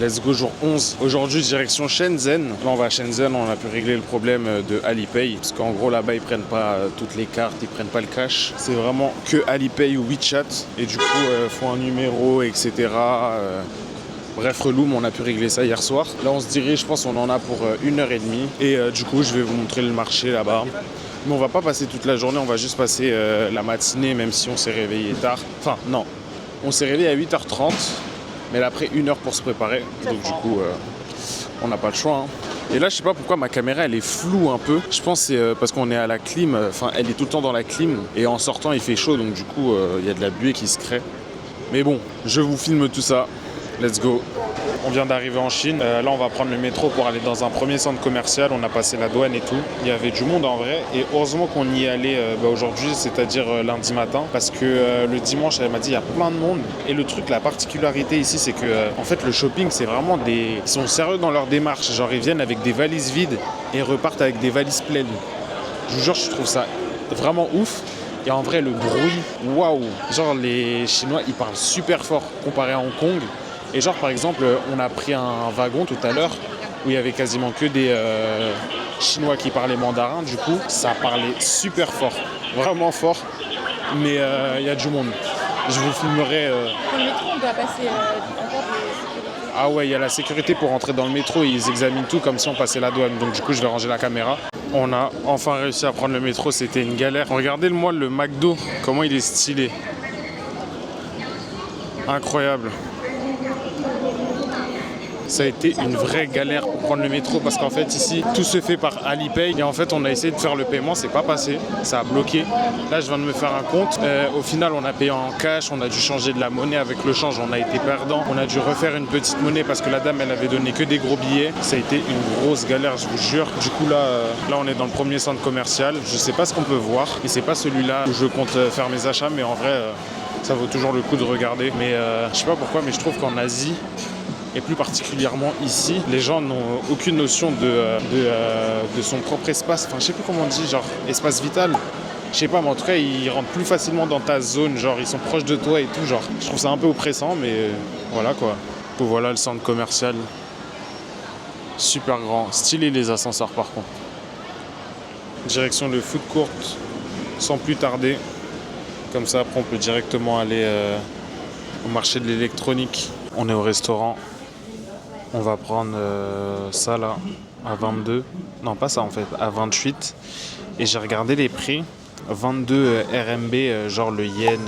Let's go, jour 11. Aujourd'hui, direction Shenzhen. Là, on va à Shenzhen, on a pu régler le problème de Alipay. Parce qu'en gros, là-bas, ils prennent pas toutes les cartes, ils prennent pas le cash. C'est vraiment que Alipay ou WeChat. Et du coup, faut un numéro, etc. Bref, relou, mais on a pu régler ça hier soir. Là, on se dirige, je pense qu'on en a pour 1h30. Et du coup, je vais vous montrer le marché là-bas. Mais on va pas passer toute la journée, on va juste passer la matinée, même si on s'est réveillé tard. Enfin, non. On s'est réveillé à 8h30. Mais là, après 1 heure pour se préparer. Donc du coup, on n'a pas le choix. Et là, je sais pas pourquoi ma caméra, elle est floue un peu. Je pense que c'est parce qu'on est à la clim. Enfin, elle est tout le temps dans la clim. Et en sortant, il fait chaud. Donc du coup, il y a de la buée qui se crée. Mais bon, je vous filme tout ça. Let's go. On vient d'arriver en Chine. Là, on va prendre le métro pour aller dans un premier centre commercial. On a passé la douane et tout. Il y avait du monde en vrai. Et heureusement qu'on y est allé aujourd'hui, c'est-à-dire lundi matin. Parce que le dimanche, elle m'a dit, il y a plein de monde. Et le truc, la particularité ici, c'est que en fait, le shopping, c'est vraiment des... Ils sont sérieux dans leur démarche. Genre, ils viennent avec des valises vides et repartent avec des valises pleines. Je vous jure, je trouve ça vraiment ouf. Et en vrai, le bruit, waouh. Genre, les Chinois, ils parlent super fort comparé à Hong Kong. Et genre, par exemple, on a pris un wagon tout à l'heure où il y avait quasiment que des Chinois qui parlaient mandarin. Du coup, ça parlait super fort, vraiment fort. Mais il y a du monde. Je vous filmerai... Dans le métro, on doit passer encore des sécurités. Ah ouais, il y a la sécurité pour rentrer dans le métro. Ils examinent tout comme si on passait la douane. Donc du coup, je vais ranger la caméra. On a enfin réussi à prendre le métro. C'était une galère. Regardez-moi le McDo, comment il est stylé. Incroyable. Ça a été une vraie galère pour prendre le métro parce qu'en fait ici tout se fait par Alipay et en fait on a essayé de faire le paiement, c'est pas passé, ça a bloqué. Là je viens de me faire un compte, au final on a payé en cash, on a dû changer de la monnaie avec le change, on a été perdant, on a dû refaire une petite monnaie parce que la dame elle avait donné que des gros billets. Ça a été une grosse galère, je vous jure. Du coup là on est dans le premier centre commercial, je sais pas ce qu'on peut voir et c'est pas celui-là où je compte faire mes achats, mais en vrai ça vaut toujours le coup de regarder. Mais je sais pas pourquoi, mais je trouve qu'en Asie et plus particulièrement ici, les gens n'ont aucune notion de son propre espace. Enfin, je sais plus comment on dit, genre espace vital. Je sais pas, mais en tout cas, ils rentrent plus facilement dans ta zone, genre ils sont proches de toi et tout, genre. Je trouve ça un peu oppressant, mais voilà quoi. Donc, voilà le centre commercial. Super grand. Stylé les ascenseurs par contre. Direction le food court, sans plus tarder. Comme ça, après on peut directement aller au marché de l'électronique. On est au restaurant. On va prendre ça là, à 22. Non, pas ça en fait, à 28. Et j'ai regardé les prix. 22 RMB, genre le yen,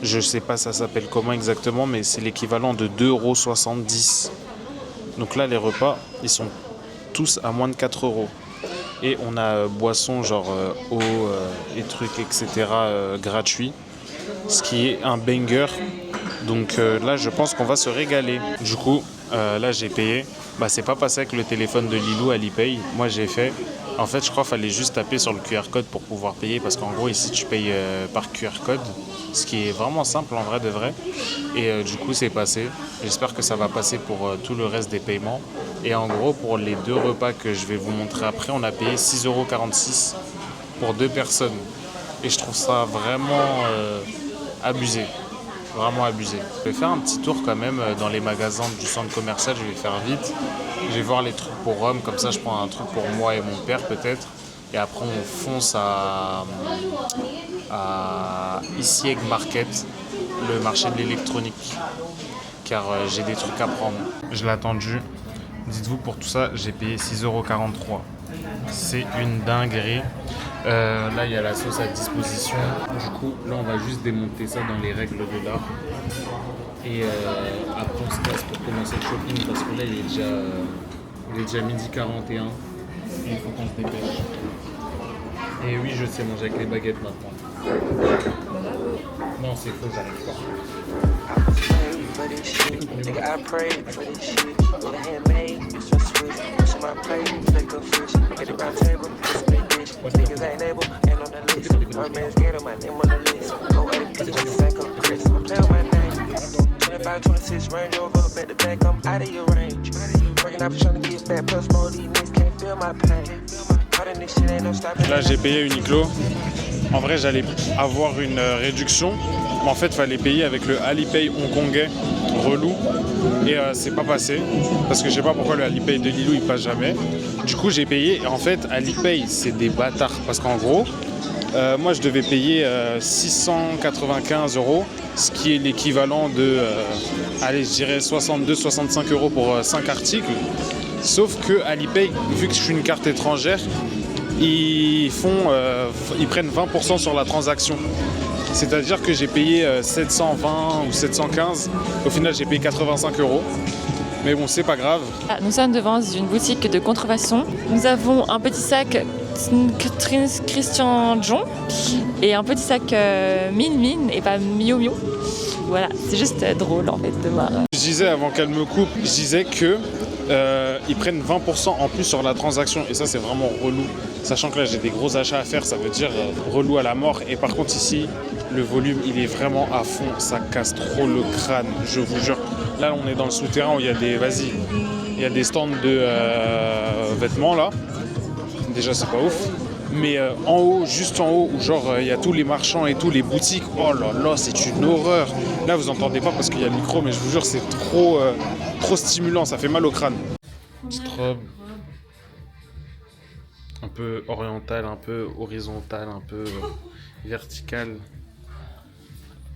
je sais pas ça s'appelle comment exactement, mais c'est l'équivalent de 2,70 €. Donc là, les repas, ils sont tous à moins de 4 €. Et on a boissons genre eau et trucs, etc. Gratuits. Ce qui est un banger. Donc là, je pense qu'on va se régaler. Du coup, là, j'ai payé. Bah, c'est pas passé avec le téléphone de Lilou à Alipay. Moi, j'ai fait. En fait, je crois qu'il fallait juste taper sur le QR code pour pouvoir payer. Parce qu'en gros, ici, tu payes par QR code. Ce qui est vraiment simple en vrai de vrai. Et du coup, c'est passé. J'espère que ça va passer pour tout le reste des paiements. Et en gros, pour les 2 repas que je vais vous montrer après, on a payé 6,46 € pour 2 personnes. Et je trouve ça vraiment abusé. Vraiment abusé. Je vais faire un petit tour quand même dans les magasins du centre commercial, je vais faire vite. Je vais voir les trucs pour Rome, comme ça je prends un truc pour moi et mon père peut-être. Et après on fonce à Isieg Market, le marché de l'électronique. Car j'ai des trucs à prendre. Je l'ai attendu. Dites-vous pour tout ça, j'ai payé 6,43 €. C'est une dinguerie. Là, il y a la sauce à disposition. Du coup, là, on va juste démonter ça dans les règles de l'art. Et après, on se casse pour commencer le shopping parce que là, il est déjà midi 41. Il faut qu'on se dépêche. Et oui, je sais manger avec les baguettes maintenant. Non, c'est faux, j'arrive pas. Là j'ai payé Uniqlo. En vrai j'allais avoir une réduction, mais en fait fallait payer avec le Alipay hongkongais relou. Et c'est pas passé. Parce que je sais pas pourquoi le Alipay de Lilou il passe jamais. Du coup j'ai payé. Et en fait Alipay c'est des bâtards. Parce qu'en gros, moi je devais payer 695 €. Ce qui est l'équivalent de, allez, je dirais 62-65 € pour 5 articles. Sauf que Alipay, vu que je suis une carte étrangère, ils prennent 20% sur la transaction. C'est-à-dire que j'ai payé 720 ou 715. Au final, j'ai payé 85 €. Mais bon, c'est pas grave. Nous sommes devant une boutique de contrefaçon. Nous avons un petit sac Christian Dior et un petit sac Min Min et pas Miu Miu. Voilà, c'est juste drôle en fait de voir. Je disais avant qu'elle me coupe, je disais que ils prennent 20% en plus sur la transaction et ça c'est vraiment relou. Sachant que là j'ai des gros achats à faire, ça veut dire relou à la mort. Et par contre ici, le volume il est vraiment à fond, ça casse trop le crâne, je vous jure. Là on est dans le souterrain où il y a des stands de vêtements là. Déjà c'est pas ouf. Mais en haut, juste en haut, où genre il y a tous les marchands et tous les boutiques, oh là là, c'est une horreur. Là vous entendez pas parce qu'il y a le micro, mais je vous jure c'est trop stimulant, ça fait mal au crâne. Petite robe, un peu orientale, un peu horizontale, un peu verticale,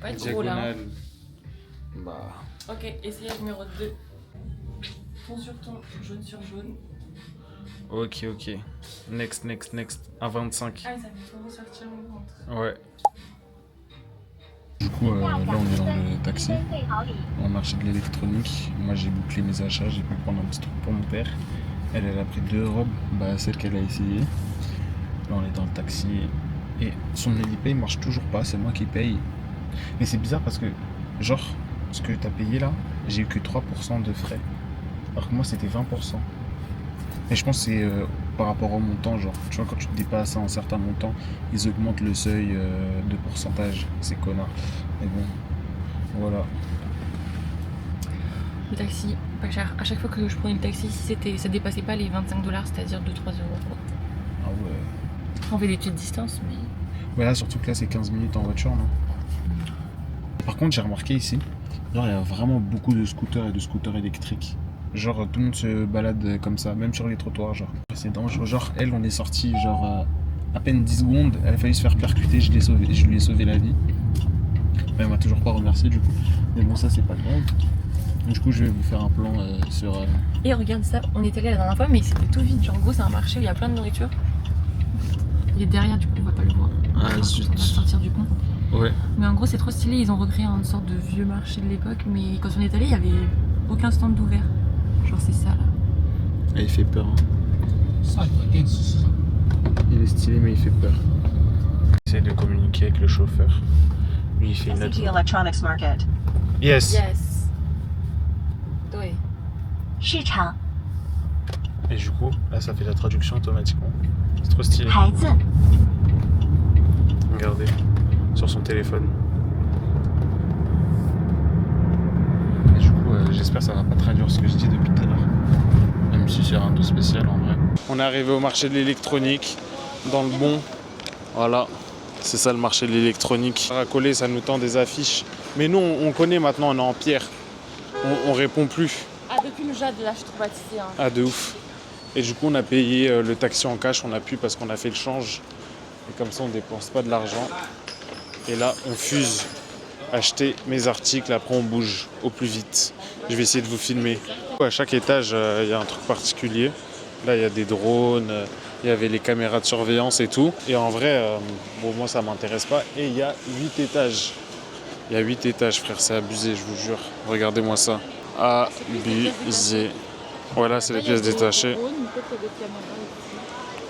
Pas trop diagonale. là. Bah. Ok, essayage numéro 2. Ton sur ton, jaune sur jaune. Ok. Next. À 25. Ah, ça fait trop ressortir mon ventre. Ouais. Du coup, là on est dans le taxi. On marché de l'électronique. Moi j'ai bouclé mes achats. J'ai pu prendre un petit truc pour mon père. Elle a pris 2 robes, celle qu'elle a essayé. Là on est dans le taxi. Et son Alipay marche toujours pas. C'est moi qui paye. Mais c'est bizarre parce que, genre, ce que t'as payé là, j'ai eu que 3% de frais. Alors que moi c'était 20%. Et je pense que c'est par rapport au montant, genre, tu vois, quand tu te dépasses un certain montant, ils augmentent le seuil de pourcentage, ces connards. Mais bon, voilà. Le taxi, pas cher. À chaque fois que je prenais le taxi, ça dépassait pas les 25 $, c'est-à-dire 2-3 €. Ah ouais. On fait des petites distances, mais. Voilà, surtout que là c'est 15 minutes en voiture, non? Par contre, j'ai remarqué ici, genre, il y a vraiment beaucoup de scooters et de scooters électriques. Genre tout le monde se balade comme ça, même sur les trottoirs, genre. C'est dangereux. Genre elle, on est sorti genre à peine 10 secondes, elle a failli se faire percuter, je lui ai sauvé la vie. Mais elle m'a toujours pas remercié du coup. Mais bon, ça c'est pas grave. Du coup je vais vous faire un plan sur... Et regarde ça, on est allé la dernière fois mais c'était tout vide. Genre en gros c'est un marché où il y a plein de nourriture. Il est derrière, du coup on va pas le voir. Ah zut. On va sortir du pont. Ouais. Mais en gros c'est trop stylé, ils ont recréé une sorte de vieux marché de l'époque. Mais quand on est allé il y avait aucun stand d'ouvert. Genre c'est ça là. Ah, il fait peur. Hein. Il est stylé mais il fait peur. J'essaie de communiquer avec le chauffeur. Lui il fait une lettre. Electronics Market. Yes. Yes. Ouais. 市场 Et du coup, là ça fait la traduction automatiquement. C'est trop stylé. 孩子 Regardez, sur son téléphone. Et du coup, j'espère que ça va pas traduire ce que je dis depuis tout à l'heure. Même si c'est rien de spécial en vrai. On est arrivé au marché de l'électronique, dans le bon. Voilà, c'est ça le marché de l'électronique. À coller, ça nous tend des affiches. Mais nous, on connaît maintenant, on est en pierre. On répond plus. Ah depuis le jade là je suis traumatisée. Hein. Ah de ouf. Et du coup on a payé le taxi en cash, on a pu parce qu'on a fait le change. Et comme ça on dépense pas de l'argent. Et là on fuse acheter mes articles, après on bouge au plus vite. Je vais essayer de vous filmer. À chaque étage il y a un truc particulier. Là il y a des drones, il y avait les caméras de surveillance et tout. Et en vrai, bon moi ça m'intéresse pas. Et il y a 8 étages. Il y a 8 étages frère, c'est abusé je vous jure. Regardez-moi ça. Abusé. Voilà, c'est les pièces détachées.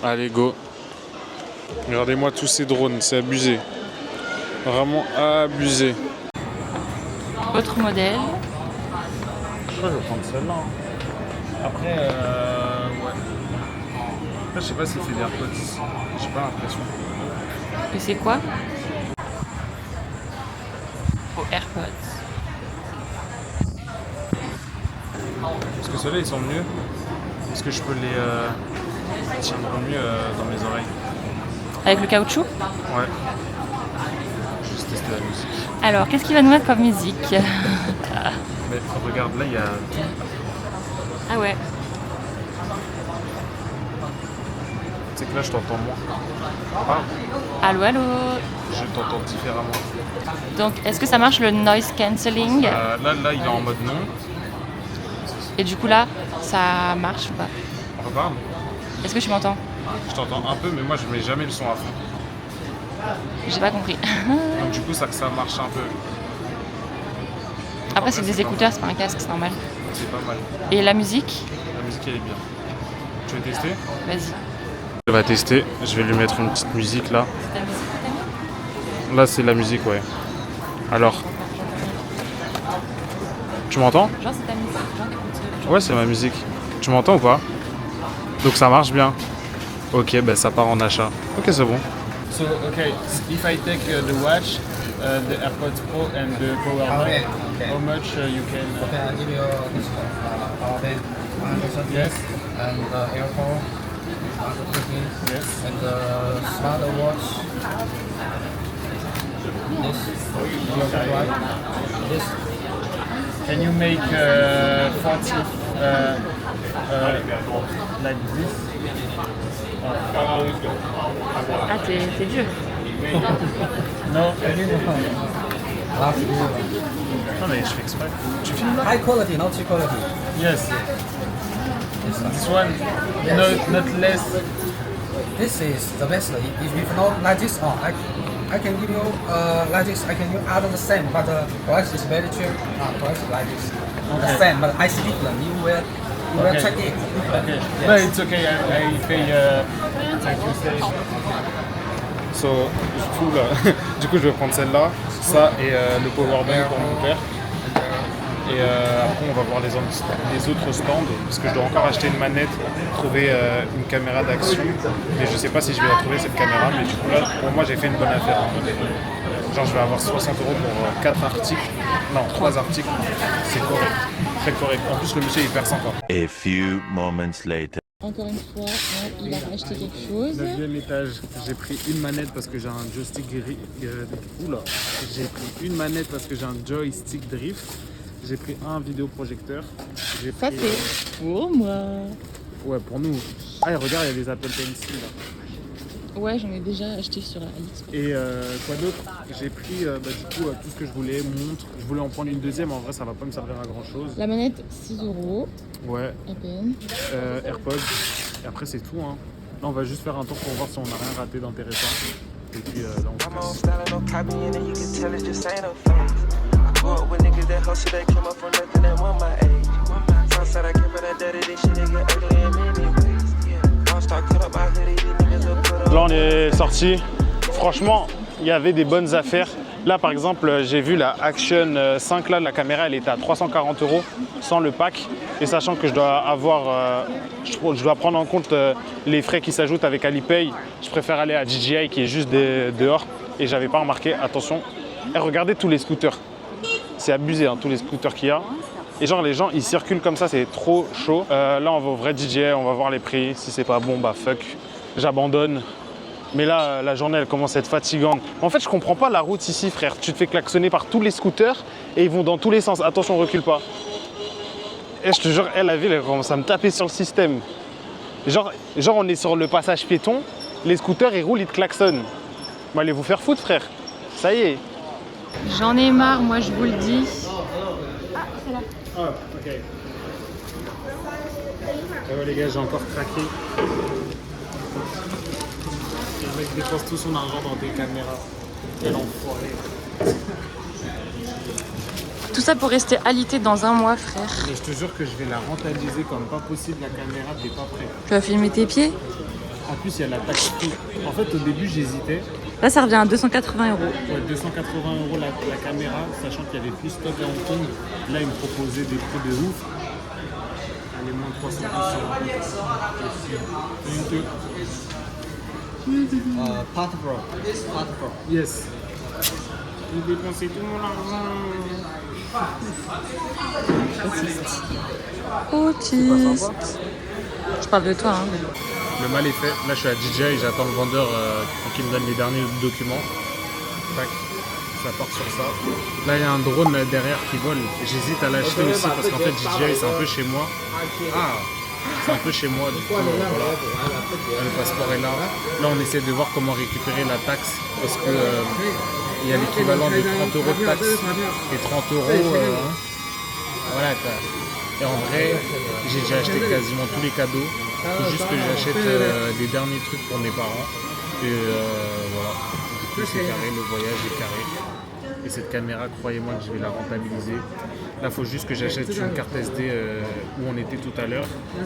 Allez, go. Regardez-moi tous ces drones, c'est abusé. Vraiment abusé. Autre modèle. Je crois que je vais prendre celle-là. Après, ouais. Après, je sais pas s'il fait des AirPods. J'ai pas l'impression. Et c'est quoi? Aux AirPods. Parce que ceux-là, ils sont mieux. Est-ce que je peux les tiendront mieux dans mes oreilles? Avec le caoutchouc? Ouais. juste tester la musique. Alors, qu'est-ce qu'il va nous mettre comme musique? Mais regarde, là il y a. Ah ouais. C'est que là je t'entends moins. Ah, Allô, allô. je t'entends différemment. Donc, est-ce que ça marche le noise cancelling? Là il est en mode non. Et du coup là, ça marche ou pas? On reparle. Est-ce que tu m'entends? Je t'entends un peu, mais moi je mets jamais le son à fond. J'ai pas compris. Donc du coup ça marche un peu. Après, c'est des écouteurs, c'est pas un casque, c'est normal. C'est pas mal. Et la musique? La musique elle est bien. Tu veux tester? Vas-y. Je vais tester. Je vais lui mettre une petite musique là. C'est ta musique que t'as mis? Là c'est la musique, ouais. Alors. Tu m'entends? Genre, c'est ta musique. Genre, t'écoutes. Ouais, c'est ma musique. Tu m'entends ou pas? Donc ça marche bien. Ok, ben ça part en achat. Ok, c'est bon. So, okay, if I take the watch, the AirPods Pro and the power bank, how much you can? Okay, I'll give you this power bank, 130. Yes. And AirPod, 150. Yes. And the smartwatch. This. Your right. This. Can you make 40 like this? Ah, t'es dur. Non. Last year. Non mais je fais exprès. Tu filmes là? High quality, not cheap quality. Yes. This one, not less. This is the best. If you not like this, I can give you like this. I can add the same, but the price is very cheap. Price is like this. The same, but I speak them. You will Okay. check it. Okay. Yes. No, it's okay. I pay. Thank you. Say. So, du coup, là, du coup, je vais prendre celle-là, ça et le powerbank pour mon père. Et après, on va voir les autres stands parce que je dois encore acheter une manette, trouver une caméra d'action. Et je sais pas si je vais la trouver cette caméra, mais du coup là, pour moi, j'ai fait une bonne affaire. Genre, je vais avoir 60 € pour 4 articles. Non, 3 articles. C'est correct. Très correct. En plus, le monsieur est hyper sympa. A few moments later. Encore une fois, il a acheté quelque chose. 9e étage, j'ai pris une manette parce que j'ai un joystick Oula. J'ai pris une manette parce que j'ai un joystick drift. J'ai pris un vidéoprojecteur. J'ai Ça, pris, c'est pour moi. ouais, pour nous. Ah, et regarde, il y a des Apple Pencil là. Ouais, j'en ai déjà acheté sur AliExpress. Et quoi d'autre? J'ai pris du coup tout ce que je voulais, montre. Je voulais en prendre une deuxième, en vrai ça va pas me servir à grand chose. La manette, 6 € Ouais, à peine. AirPods. Et après c'est tout, hein. Là on va juste faire un tour pour voir si on n'a rien raté d'intéressant. Et puis là on I'm on se style, no copying, and you can tell it just ain't no phase. I grew up with niggas that hustle, that came up from nothing that want my age. Sunset, I came for that dirty, this shit, they get ugly in many ways. Don't start cut up my hoodie, these niggas will put up. Là on est sorti. Franchement, il y avait des bonnes affaires. Là par exemple, j'ai vu la Action 5 là, la caméra elle était à 340 € sans le pack. Et sachant que je dois avoir, je dois prendre en compte les frais qui s'ajoutent avec Alipay, je préfère aller à DJI qui est juste dehors. Et j'avais pas remarqué, attention, et regardez tous les scooters. C'est abusé hein, tous les scooters qu'il y a. Et genre les gens ils circulent comme ça, c'est trop chaud. Là on va au vrai DJI, on va voir les prix. Si c'est pas bon, bah fuck, j'abandonne. Mais là, la journée, elle commence à être fatigante. En fait, je comprends pas la route ici, frère. Tu te fais klaxonner par tous les scooters et ils vont dans tous les sens. Attention, recule pas. Et je te jure, la ville, elle commence à me taper sur le système. Genre, on est sur le passage piéton, les scooters, ils roulent, ils te klaxonnent. Mais allez vous faire foutre, frère. Ça y est. J'en ai marre, moi, je vous le dis. Ah, ok. Ouais, les gars, j'ai encore craqué. Le mec dépense tout son argent dans des caméras. Quel enfoiré. Tout ça pour rester alité dans un mois, frère. Mais je te jure que je vais la rentabiliser comme pas possible, la caméra, t'es pas prêt. Tu vas filmer tes pieds? En plus, il y a la taxe prix. En fait, au début, j'hésitais. Là, ça revient à 280 €. Ouais, 280 € la caméra, sachant qu'il y avait plus stock à Hong Kong. Là, ils me proposaient des prix de ouf. Allez, moins de 300 Part Pro. Part Pro. Yes. J'ai dépensé tout mon argent. Autiste. Je parle de toi, hein. Le mal est fait. Là, je suis à DJI et j'attends le vendeur pour qu'il me donne les derniers documents. Tac. ça part sur ça. Là, il y a un drone derrière qui vole. J'hésite à l'acheter aussi parce qu'en fait, DJI, c'est un peu chez moi. Ah, c'est un peu chez moi, du coup, voilà. Le passeport est là. Là, on essaie de voir comment récupérer la taxe parce que il y a l'équivalent de 30 € de taxe et 30 €. Voilà, et en vrai, j'ai déjà acheté quasiment tous les cadeaux. Il faut juste que j'achète des derniers trucs pour mes parents. Et voilà, du coup c'est carré, le voyage est carré. Et cette caméra, croyez-moi que je vais la rentabiliser. Là, il faut juste que j'achète une carte SD où on était tout à l'heure.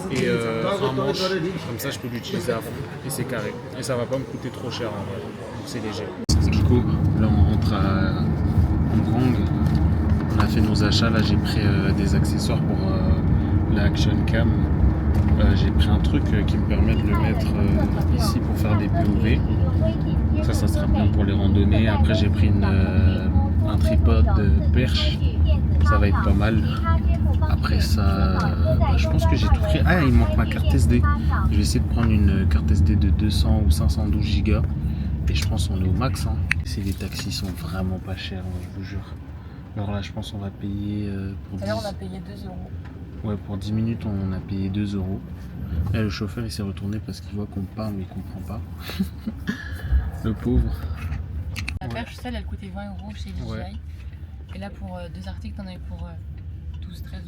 Et un manche, comme ça je peux l'utiliser à fond. Et c'est carré. Et ça va pas me coûter trop cher en vrai. Donc c'est léger. Du coup, là on rentre à Hong Kong. On a fait nos achats. Là j'ai pris des accessoires pour la Action Cam. J'ai pris un truc qui me permet de le mettre ici pour faire des POV. Ça sera bien pour les randonnées. Après j'ai pris un tripode de perche. Ça va être pas mal. Après ça, je pense que j'ai tout pris. Ah, il manque ma carte SD. Je vais essayer de prendre une carte SD de 200 ou 512 Go. Et je pense qu'on est au max. Hein. Si les taxis sont vraiment pas chers, je vous jure. Alors là, je pense qu'on va payer pour 10... Là, on a payé 2 €. Ouais, pour 10 minutes, on a payé 2 €. Là, le chauffeur, il s'est retourné parce qu'il voit qu'on parle, mais il comprend pas. Le pauvre. La perche, celle, elle coûtait 20 € chez DJI. Ouais. Et là, pour 2 articles, t'en avais pour 12-13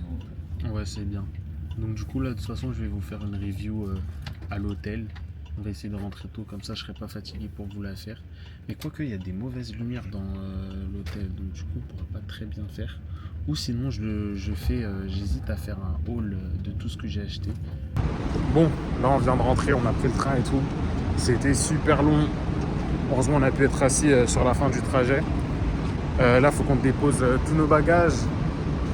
€. Ouais, c'est bien. Donc du coup, là, de toute façon, je vais vous faire une review à l'hôtel. On va essayer de rentrer tôt, comme ça, je serai pas fatigué pour vous la faire. Mais quoique, il y a des mauvaises lumières dans l'hôtel, donc du coup, on pourra pas très bien faire. Ou sinon j'hésite à faire un haul de tout ce que j'ai acheté. Bon, là on vient de rentrer, on a pris le train et tout. C'était super long. Heureusement on a pu être assis sur la fin du trajet. Là il faut qu'on dépose tous nos bagages.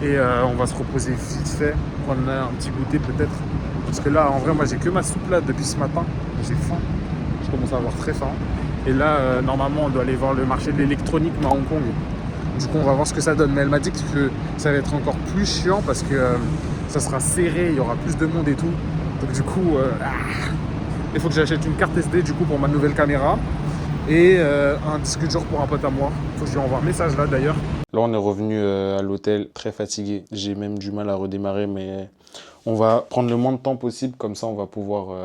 Et on va se reposer vite fait. Prendre un petit goûter peut-être. Parce que là en vrai moi j'ai que ma soupe là depuis ce matin. J'ai faim. Je commence à avoir très faim. Et là normalement on doit aller voir le marché de l'électronique à Hong Kong. Du coup on va voir ce que ça donne, mais elle m'a dit que ça va être encore plus chiant parce que ça sera serré, il y aura plus de monde et tout. Donc du coup il faut que j'achète une carte SD du coup pour ma nouvelle caméra et un disque dur pour un pote à moi. Il faut que je lui envoie un message là d'ailleurs. Là on est revenu à l'hôtel très fatigué, j'ai même du mal à redémarrer, mais on va prendre le moins de temps possible, comme ça on va pouvoir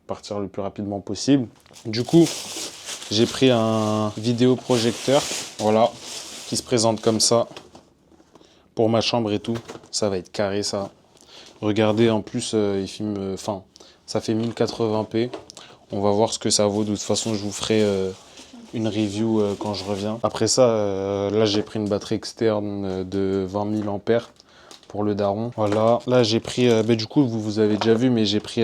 partir le plus rapidement possible. Du coup j'ai pris un vidéoprojecteur, voilà, qui se présente comme ça pour ma chambre et tout. Ça va être carré ça. Regardez, en plus il filme, ça fait 1080p. On va voir ce que ça vaut. De toute façon je vous ferai une review quand je reviens. Après ça, là j'ai pris une batterie externe de 20 000 ampères pour le daron. Voilà, là j'ai pris, du coup vous avez déjà vu, mais j'ai pris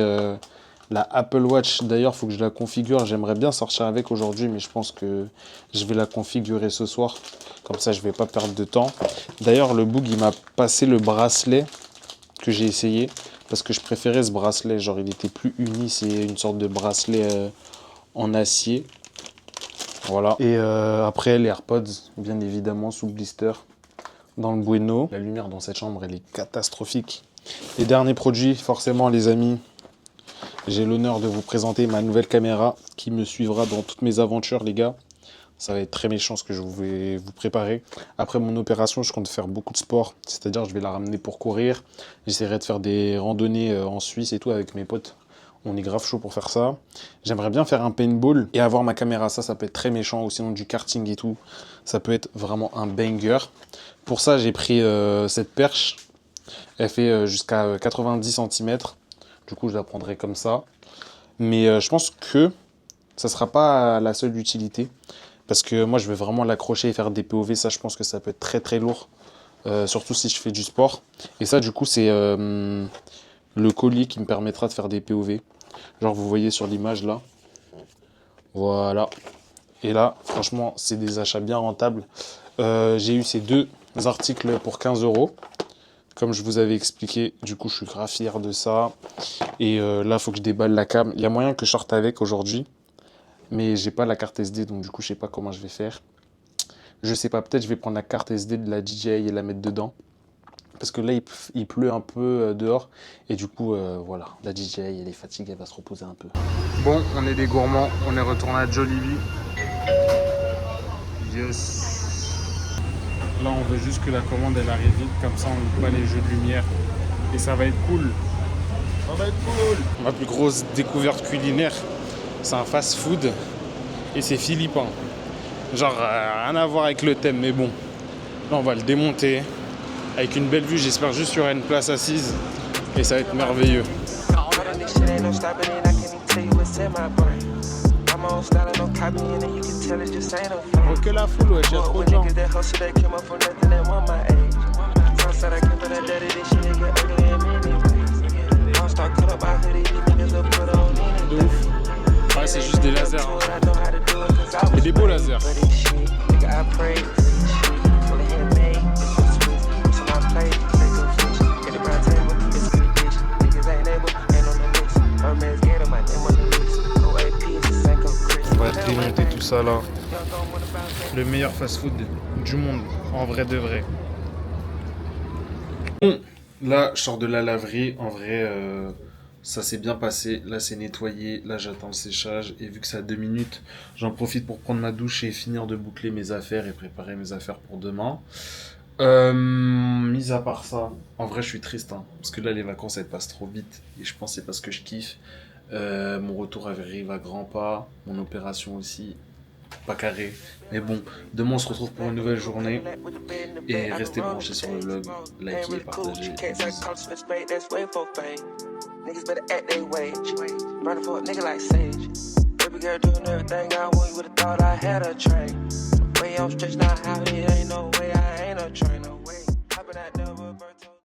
la Apple Watch. D'ailleurs, il faut que je la configure. J'aimerais bien sortir avec aujourd'hui, mais je pense que je vais la configurer ce soir. Comme ça, je ne vais pas perdre de temps. D'ailleurs, le Boog, il m'a passé le bracelet que j'ai essayé. Parce que je préférais ce bracelet. Genre, il était plus uni. C'est une sorte de bracelet en acier. Voilà. Et après, les AirPods, bien évidemment, sous blister. Dans le Bueno. La lumière dans cette chambre, elle est catastrophique. Les derniers produits, forcément, les amis. J'ai l'honneur de vous présenter ma nouvelle caméra qui me suivra dans toutes mes aventures, les gars. Ça va être très méchant ce que je vais vous préparer. Après mon opération, je compte faire beaucoup de sport. C'est-à-dire, je vais la ramener pour courir. J'essaierai de faire des randonnées en Suisse et tout avec mes potes. On est grave chaud pour faire ça. J'aimerais bien faire un paintball et avoir ma caméra. Ça peut être très méchant. Ou sinon du karting et tout. Ça peut être vraiment un banger. Pour ça, j'ai pris cette perche. Elle fait jusqu'à 90 cm. Du coup, je la prendrai comme ça. Mais je pense que ça ne sera pas la seule utilité. Parce que moi, je vais vraiment l'accrocher et faire des POV. Ça, je pense que ça peut être très très lourd. Surtout si je fais du sport. Et ça, du coup, c'est le collier qui me permettra de faire des POV. Genre, vous voyez sur l'image là. Voilà. Et là, franchement, c'est des achats bien rentables. J'ai eu ces deux articles pour 15 €. Comme je vous avais expliqué, du coup, je suis grave fier de ça. Et là, il faut que je déballe la cam. Il y a moyen que je sorte avec aujourd'hui. Mais j'ai pas la carte SD, donc du coup, je sais pas comment je vais faire. Je sais pas, peut-être je vais prendre la carte SD de la DJI et la mettre dedans. Parce que là, il pleut un peu dehors. Et du coup, voilà, la DJI, elle est fatiguée, elle va se reposer un peu. Bon, on est des gourmands. On est retourné à Jollibee. Yes. Là, on veut juste que la commande elle arrive vite, comme ça on loupe pas les jeux de lumière. Et ça va être cool. Ça va être cool. Ma plus grosse découverte culinaire, c'est un fast-food et c'est philippin. Genre, rien à voir avec le thème, mais bon. Là, on va le démonter avec une belle vue. J'espère juste qu'il y aura une place assise et ça va être merveilleux. Oh, que la foule, ouais, il y a trop de gens. De ouf. Ouais, c'est juste des lasers. Hein. Et des beaux lasers. On va démonter tout ça là. Le meilleur fast-food du monde, en vrai de vrai. Bon, là, je sors de la laverie. En vrai, ça s'est bien passé. Là, c'est nettoyé. Là, j'attends le séchage. Et vu que c'est à 2 minutes, j'en profite pour prendre ma douche et finir de boucler mes affaires et préparer mes affaires pour demain. Mis à part ça, en vrai, je suis triste. Hein, parce que là, les vacances, elles passent trop vite. Et je pense que c'est parce que je kiffe. Mon retour arrive à grands pas. Mon opération aussi. Pas carré. Mais bon, demain, on se retrouve pour une nouvelle journée. Et restez branchés sur le vlog. Likez et partagez. Niggas better act they wage. Running for a nigga like Sage. Baby girl doing everything I want. You would've thought I had a train. The way I'm stretched out, how it ain't no way I ain't a trainer.